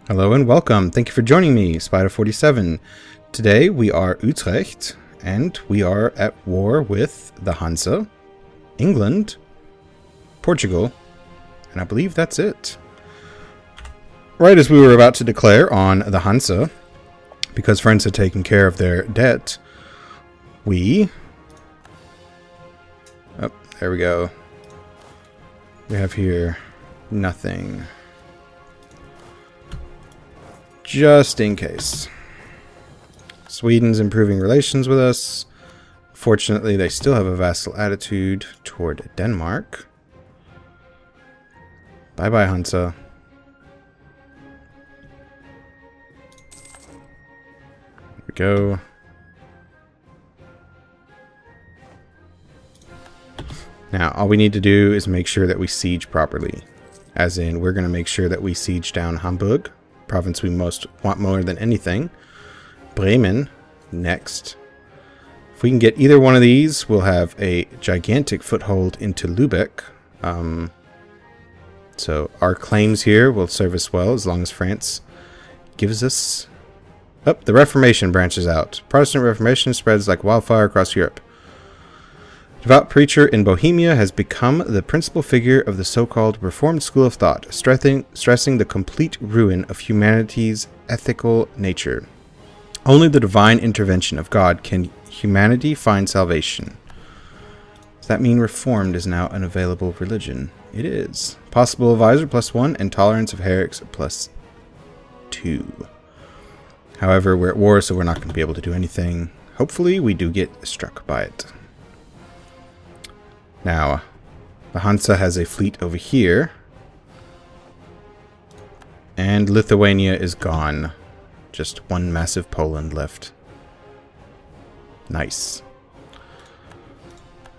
Hello and welcome. Thank you for joining me, Spider47. Today we are Utrecht, and we are at war with the Hansa, England, Portugal, and I believe that's it. Right as we were about to declare on the Hansa, because France had taken care of their debt, we... Oh, there we go. We have here nothing. Just in case. Sweden's improving relations with us. Fortunately, they still have a vassal attitude toward Denmark. Bye-bye, Hansa. There we go. Now, all we need to do is make sure that we siege properly. As in, we're going to make sure that we siege down Hamburg, province we most want more than anything. Bremen, next. If we can get either one of these, we'll have a gigantic foothold into Lübeck. So our claims here will serve us well as long as France gives us... Oh, the Reformation branches out. Protestant Reformation spreads like wildfire across Europe. Devout preacher in Bohemia has become the principal figure of the so-called Reformed school of thought, stressing the complete ruin of humanity's ethical nature. Only the divine intervention of God can humanity find salvation. Does that mean Reformed is now an available religion? It is. Possible advisor +1 and tolerance of heretics +2. However, we're at war, so we're not going to be able to do anything. Hopefully, we do get struck by it. Now, the Hansa has a fleet over here. And Lithuania is gone. Just one massive Poland left. Nice.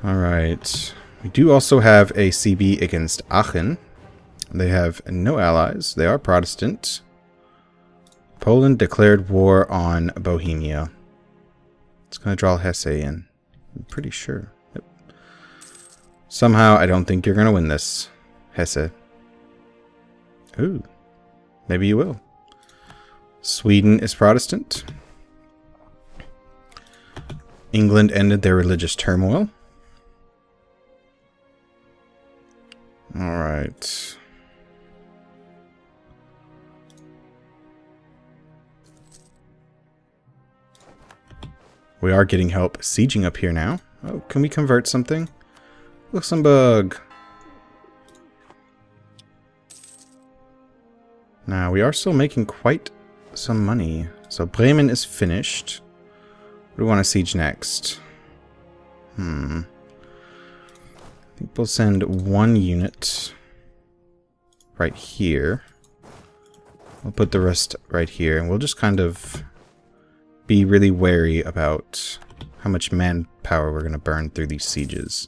Alright. We do also have a CB against Aachen. They have no allies. They are Protestant. Poland declared war on Bohemia. It's going to draw Hesse in. I'm pretty sure. Somehow, I don't think you're going to win this, Hesse. Ooh, maybe you will. Sweden is Protestant. England ended their religious turmoil. Alright. We are getting help sieging up here now. Oh, can we convert something? Luxembourg. Now, we are still making quite some money. So, Bremen is finished. What do we want to siege next? I think we'll send one unit right here. We'll put the rest right here. And we'll just kind of be really wary about how much manpower we're going to burn through these sieges.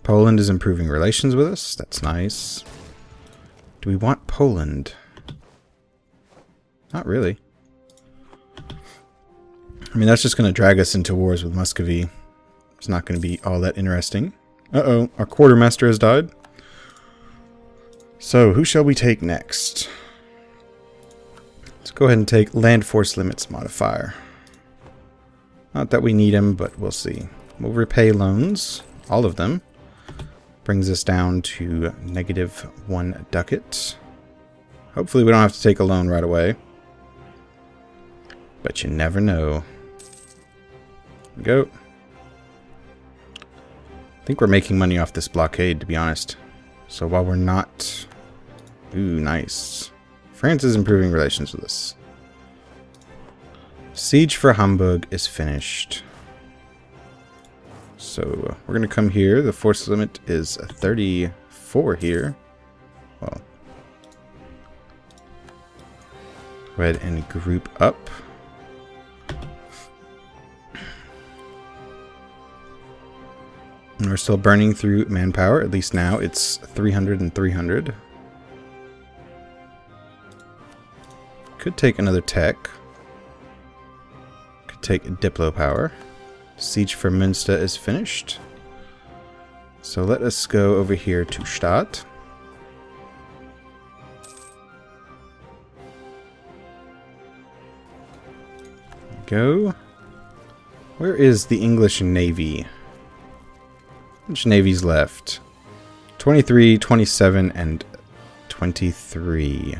Poland is improving relations with us. That's nice. Do we want Poland? Not really. I mean, that's just going to drag us into wars with Muscovy. It's not going to be all that interesting. Uh-oh, our quartermaster has died. So, who shall we take next? Let's go ahead and take land force limits modifier. Not that we need him, but we'll see. We'll repay loans, all of them. Brings us down to -1 ducat. Hopefully we don't have to take a loan right away. But you never know. There we go. I think we're making money off this blockade, to be honest. So while we're not... Ooh, nice. France is improving relations with us. Siege for Hamburg is finished. So, we're going to come here. The force limit is 34 here. Well, go ahead and group up. And we're still burning through manpower. At least now it's 300 and 300. Could take another tech. Could take Diplo power. Siege for Münster is finished. So let us go over here to Stadt. Go. Where is the English Navy? Which navy's left? 23, 27, and 23.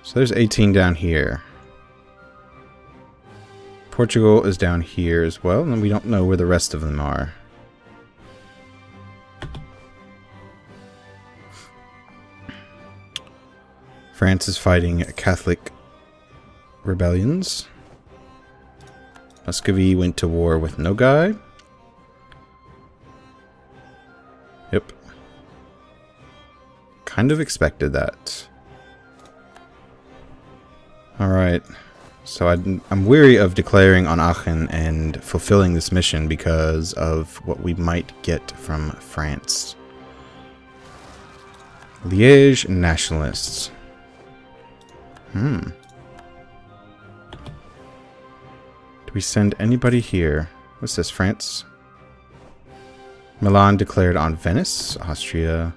So there's 18 down here. Portugal is down here as well, and we don't know where the rest of them are. France is fighting Catholic rebellions. Muscovy went to war with Nogai. Yep. Kind of expected that. Alright. So I'm weary of declaring on Aachen and fulfilling this mission because of what we might get from France. Liège nationalists. Do we send anybody here? What's this, France? Milan declared on Venice, Austria.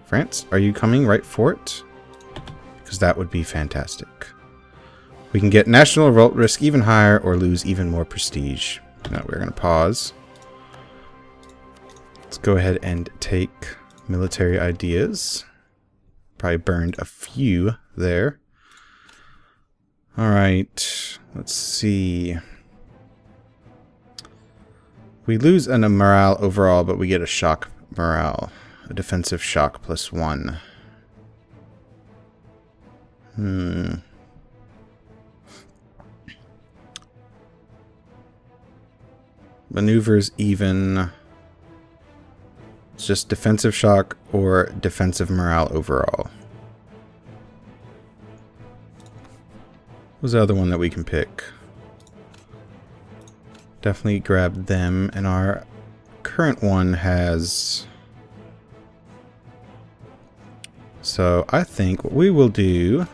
France, are you coming right for it? Because that would be fantastic. We can get national revolt risk even higher or lose even more prestige. No, we're going to pause. Let's go ahead and take military ideas. Probably burned a few there. Alright, let's see. We lose a morale overall, but we get a shock morale. A defensive shock +1. Maneuvers even. It's just defensive shock or defensive morale overall. What's the other one that we can pick? Definitely grab them, and our current one has... So I think what we will do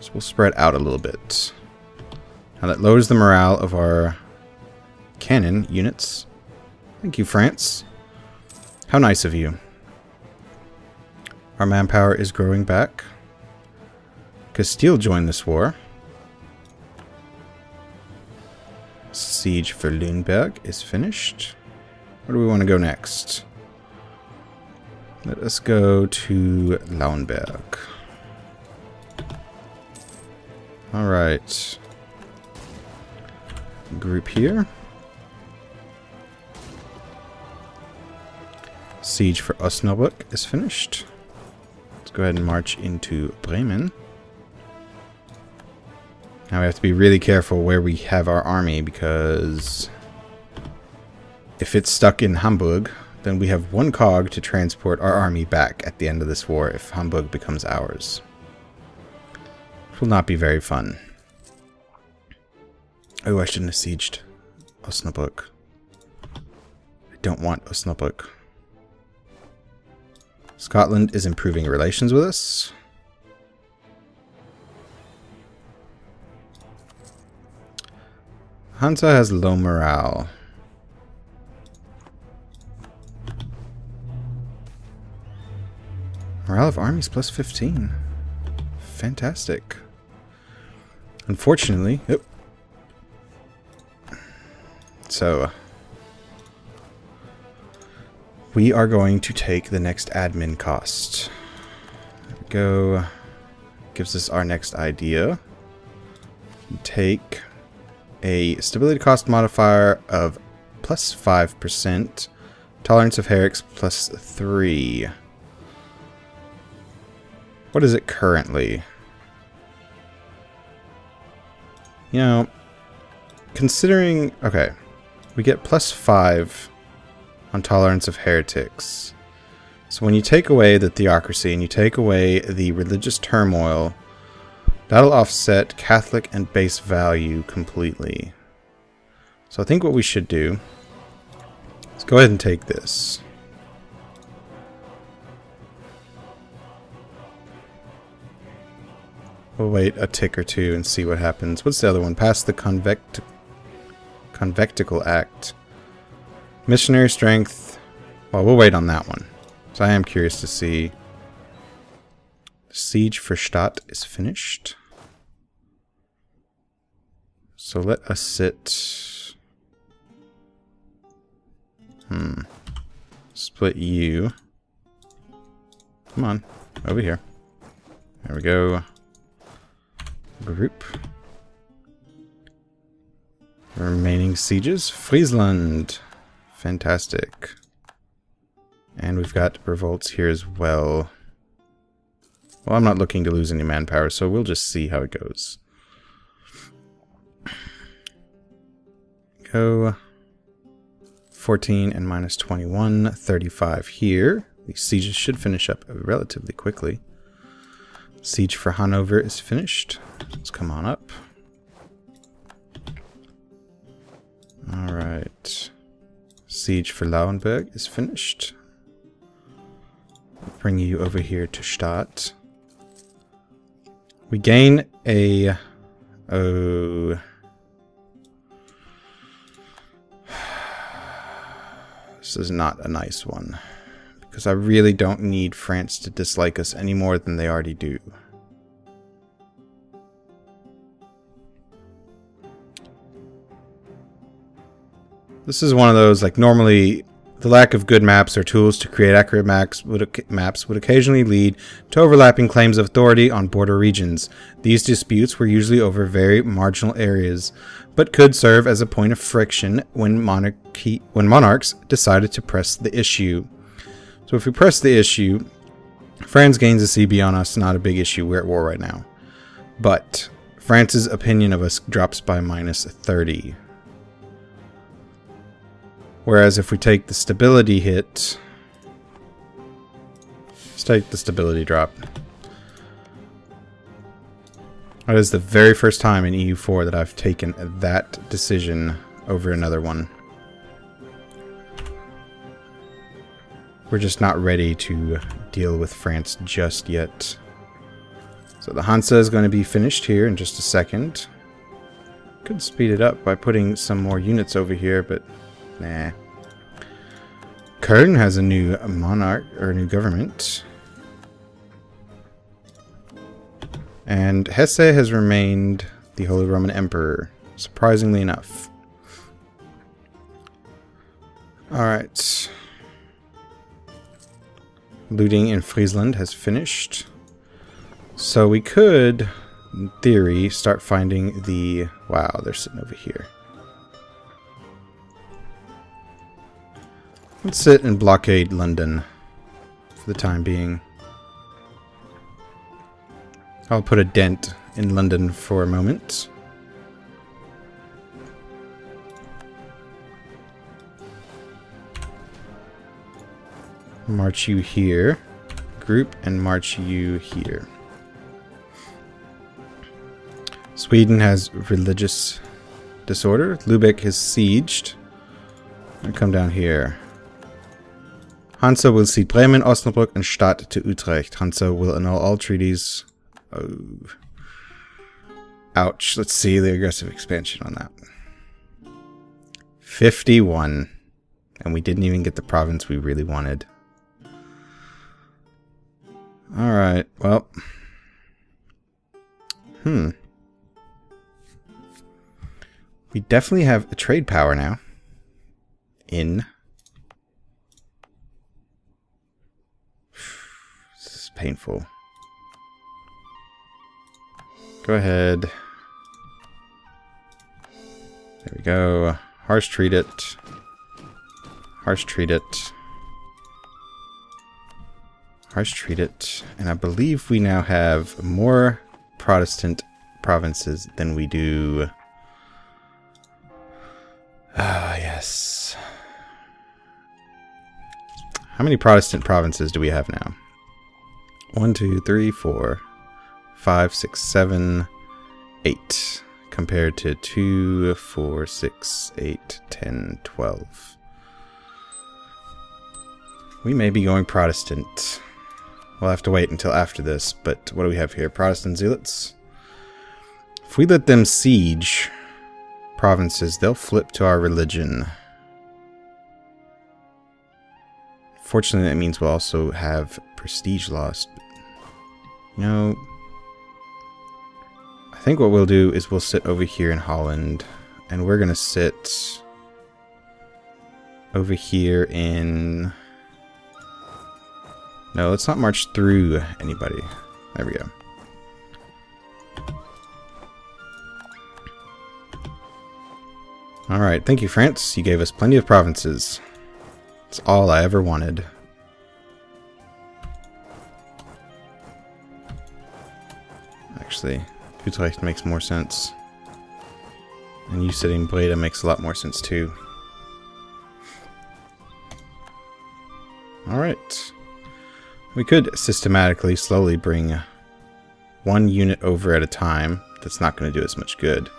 is we'll spread out a little bit. Now that lowers the morale of our cannon units. Thank you, France. How nice of you. Our manpower is growing back. Castile joined this war. Siege for Lüneburg is finished. Where do we want to go next? Let us go to Lauenburg. Alright. Group here. Siege for Osnabrück is finished. Let's go ahead and march into Bremen. Now we have to be really careful where we have our army, because if it's stuck in Hamburg, then we have one cog to transport our army back at the end of this war if Hamburg becomes ours. It will not be very fun. Oh, I shouldn't have sieged Osnabrück. I don't want Osnabrück. Scotland is improving relations with us. Hansa has low morale. Morale of armies +15. Fantastic. Unfortunately, so we are going to take the next admin cost. There we go. Gives us our next idea. Take a stability cost modifier of +5%. Tolerance of heretics +3. What is it currently? You know, considering... Okay, we get +5 on tolerance of heretics. So when you take away the theocracy and you take away the religious turmoil, that'll offset Catholic and base value completely. So I think what we should do is go ahead and take this. We'll wait a tick or two and see what happens. What's the other one? Pass the Convectical Act. Missionary strength. Well, we'll wait on that one. So I am curious to see. Siege for Stadt is finished. So let us sit... Split you. Come on, over here. There we go. Group. Remaining sieges. Friesland. Fantastic. And we've got revolts here as well. Well, I'm not looking to lose any manpower, so we'll just see how it goes. Go. 14 and minus 21. 35 here. These sieges should finish up relatively quickly. Siege for Hanover is finished. Let's come on up. Alright. Siege for Lauenburg is finished. I'll bring you over here to Stadt. We gain a... Oh... This is not a nice one. Because I really don't need France to dislike us any more than they already do. This is one of those, like, normally the lack of good maps or tools to create accurate maps would occasionally lead to overlapping claims of authority on border regions. These disputes were usually over very marginal areas, but could serve as a point of friction when monarchs decided to press the issue. So if we press the issue, France gains a CB on us, not a big issue, we're at war right now. But France's opinion of us drops by minus 30. Whereas if we take the stability hit, let's take the stability drop. That is the very first time in EU4 that I've taken that decision over another one. We're just not ready to deal with France just yet. So the Hansa is going to be finished here in just a second. Could speed it up by putting some more units over here, but nah. Köln has a new monarch, or a new government. And Hesse has remained the Holy Roman Emperor, surprisingly enough. Alright. Looting in Friesland has finished. So we could, in theory, start finding the... Wow, they're sitting over here. Let's sit and blockade London for the time being. I'll put a dent in London for a moment. March you here. Group and march you here. Sweden has religious disorder. Lübeck is sieged. I'm gonna come down here. Hansa will cede Bremen, Osnabrück, and Stadt to Utrecht. Hansa will annul all treaties. Oh. Ouch. Let's see the aggressive expansion on that. 51. And we didn't even get the province we really wanted. Alright, well. We definitely have a trade power now. In. This is painful. Go ahead. There we go. Harsh treat it. Harsh treat it. Harsh treat it. And I believe we now have more Protestant provinces than we do... Ah, yes. How many Protestant provinces do we have now? 1, 2, 3, 4, 5, 6, 7, 8. Compared to 2, 4, 6, 8, 10, 12. We may be going Protestant. We'll have to wait until after this, but what do we have here? Protestant zealots. If we let them siege provinces, they'll flip to our religion. Fortunately, that means we'll also have prestige lost. You know, I think what we'll do is we'll sit over here in Holland, and we're gonna sit over here in... No, let's not march through anybody. There we go. Alright, thank you, France. You gave us plenty of provinces. That's all I ever wanted. Actually, Utrecht makes more sense. And you sitting Breda makes a lot more sense too. Alright. We could systematically, slowly bring one unit over at a time. That's not going to do us much good.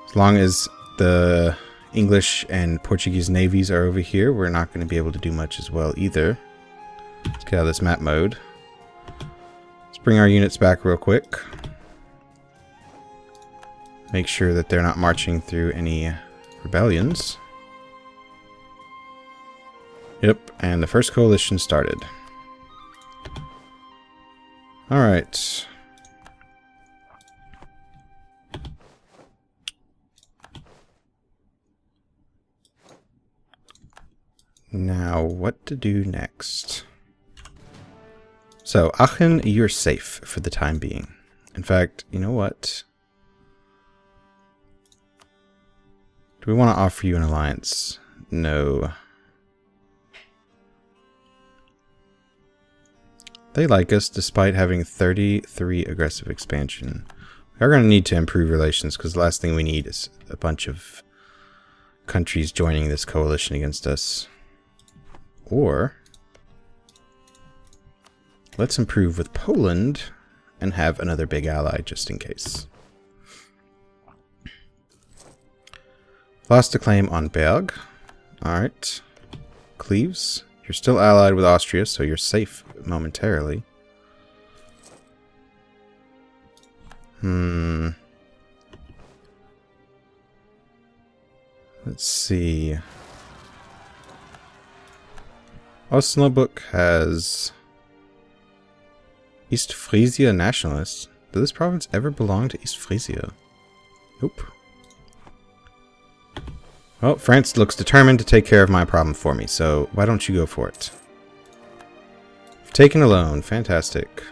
As long as the English and Portuguese navies are over here, we're not going to be able to do much as well either. Let's get out of this map mode. Let's bring our units back real quick. Make sure that they're not marching through any rebellions. Yep, and the first coalition started. Alright. Now, what to do next? So, Aachen, you're safe for the time being. In fact, you know what? Do we want to offer you an alliance? No. They like us despite having 33 aggressive expansion. We are going to need to improve relations because the last thing we need is a bunch of countries joining this coalition against us. Or, let's improve with Poland and have another big ally just in case. Lost a claim on Berg. Alright. Cleves. You're still allied with Austria, so you're safe momentarily. Let's see. Osnabrück has East Frisia nationalists. Did this province ever belong to East Frisia? Nope. Well, France looks determined to take care of my problem for me, so why don't you go for it? Taken a loan. Fantastic.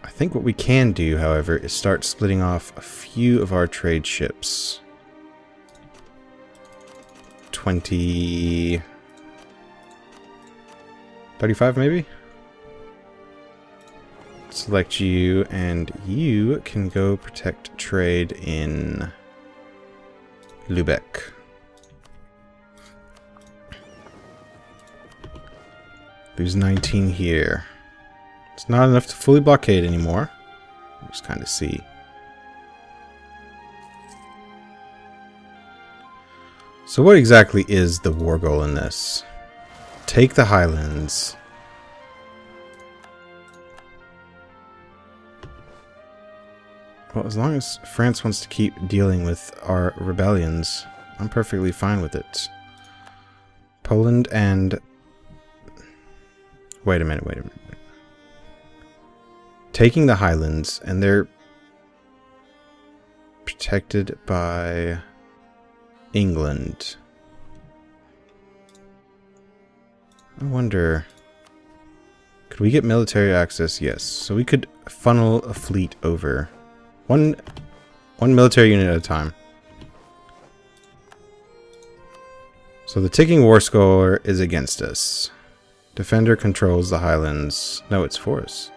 I think what we can do, however, is start splitting off a few of our trade ships. 20... 35 maybe? Select you, and you can go protect trade in Lübeck. There's 19 here. It's not enough to fully blockade anymore. Just kind of see. So what exactly is the war goal in this? Take the Highlands. Well, as long as France wants to keep dealing with our rebellions, I'm perfectly fine with it. Poland and... Wait a minute. Taking the Highlands, and they're protected by England. I wonder... Could we get military access? Yes. So we could funnel a fleet over. One military unit at a time. So the ticking war score is against us. Defender controls the Highlands. No, it's for us.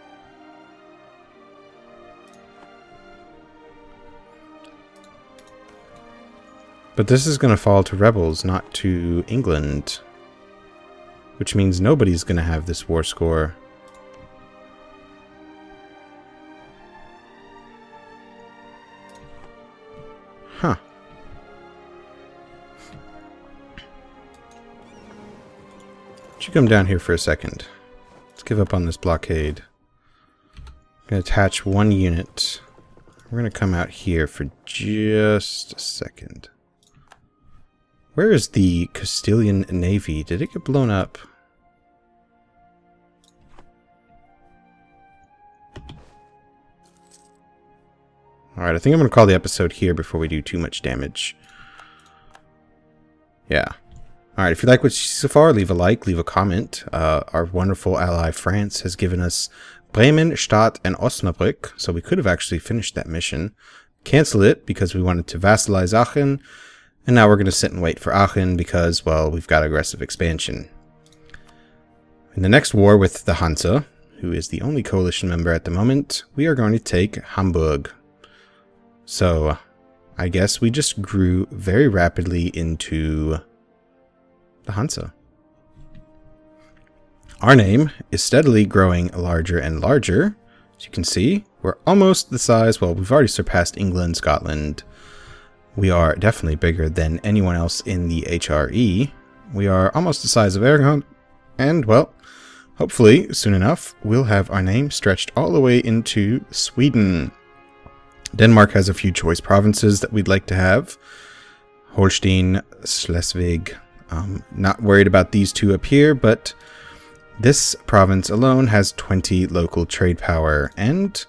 But this is going to fall to rebels, not to England. Which means nobody's going to have this war score. Huh. Would you come down here for a second? Let's give up on this blockade. I'm going to attach one unit. We're going to come out here for just a second. Where is the Castilian Navy? Did it get blown up? Alright, I think I'm going to call the episode here before we do too much damage. Yeah. Alright, if you like what you see so far, leave a like, leave a comment. Our wonderful ally France has given us Bremen, Stadt, and Osnabrück, so we could have actually finished that mission. Cancel it because we wanted to vassalize Aachen, and now we're going to sit and wait for Aachen because, well, we've got aggressive expansion. In the next war with the Hansa, who is the only coalition member at the moment, we are going to take Hamburg. So, I guess we just grew very rapidly into the Hansa. Our name is steadily growing larger and larger. As you can see, we're almost the size, well, we've already surpassed England, Scotland. We are definitely bigger than anyone else in the HRE. We are almost the size of Aragon, and, well, hopefully, soon enough, we'll have our name stretched all the way into Sweden. Denmark has a few choice provinces that we'd like to have. Holstein, Schleswig. Not worried about these two up here, but this province alone has 20 local trade power, and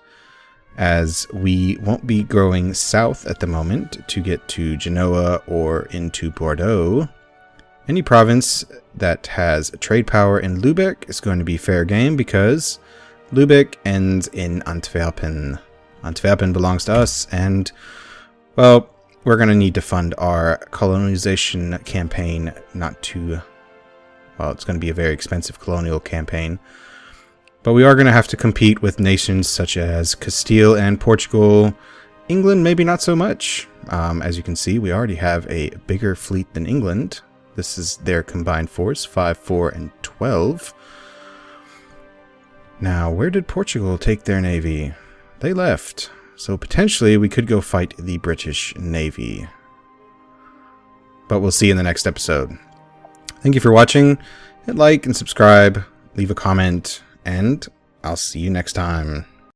as we won't be growing south at the moment to get to Genoa or into Bordeaux, any province that has trade power in Lübeck is going to be fair game because Lübeck ends in Antwerpen. Antwerpen belongs to us, and, well, we're going to need to fund our colonization campaign well, it's going to be a very expensive colonial campaign. But we are going to have to compete with nations such as Castile and Portugal. England, maybe not so much. As you can see, we already have a bigger fleet than England. This is their combined force, 5, 4, and 12. Now, where did Portugal take their navy? They left. So potentially we could go fight the British Navy. But we'll see in the next episode. Thank you for watching. Hit like and subscribe, leave a comment, and I'll see you next time.